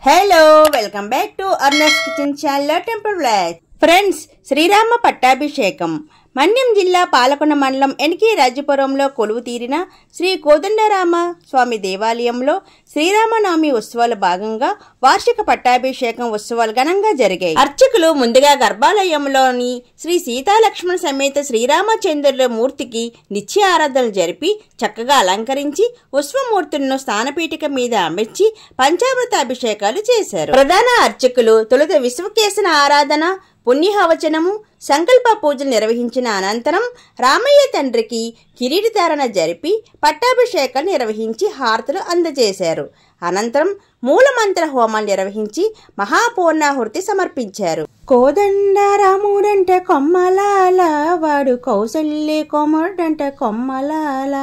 Hello welcome back to అర్నస్ kitchen channel temple vlog. Friends, Sri Rama Pattabhishekam Manyam జిల్లా పాలకొండ మండలం ఎన్కే రాజపురంలో కొలువు తీరిన శ్రీ కోదండరామ స్వామి దేవాలయంలో శ్రీరామనవమి ఉత్సవాల భాగంగా వార్షిక పట్టాభిషేకం ఉత్సవాలు ఘనంగా జరిగాయి. అర్చకులు ముందుగా గర్భాలయంలోని శ్రీ సీతాలక్ష్మణ సమేత శ్రీరామచంద్రుల మూర్తికి నిత్య ఆరాధనలు జరిపి చక్కగా అలంకరించి ఉత్సవమూర్తులను స్థానపీఠిక మీద అమర్చి పంచామృత అభిషేకాలు చేశారు. ప్రధాన అర్చకులు తొలుత విశ్వకేశన ఆరాధన, పుణ్యహవచనము, సంకల్ప పూజలు నిర్వహించిన అనంతరం రామయ్య తండ్రికి కిరీటధారణ జరిపి పట్టాభిషేకాలు నిర్వహించి హారతులు అందజేశారు. అనంతరం మూలమంత్ర హోమాలు నిర్వహించి మహాపూర్ణాహుతి సమర్పించారు. కోదండ రాముడంటే కొమ్మలాల, వాడు కౌసల్య కోమడంటే కొమ్మలాల.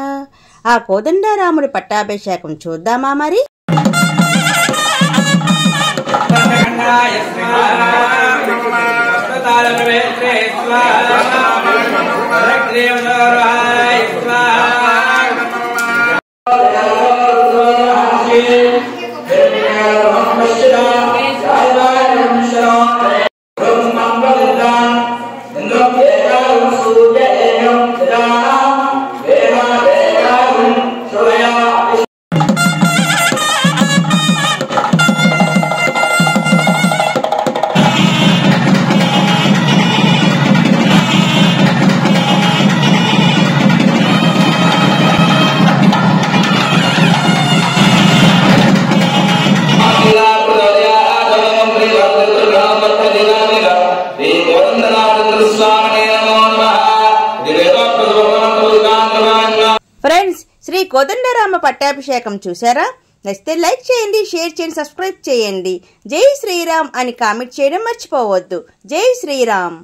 ఆ కోదండ రాముడి పట్టాభిషేకం చూద్దామా మరి? ఫ్రెండ్స్, శ్రీ కోదండరామ పట్టాభిషేకం చూసారా? నచ్చితే లైక్ చేయండి, షేర్ చేయండి, సబ్స్క్రైబ్ చేయండి. జై శ్రీరామ్ అని కామెంట్ చేయడం మర్చిపోవద్దు. జై శ్రీరామ్.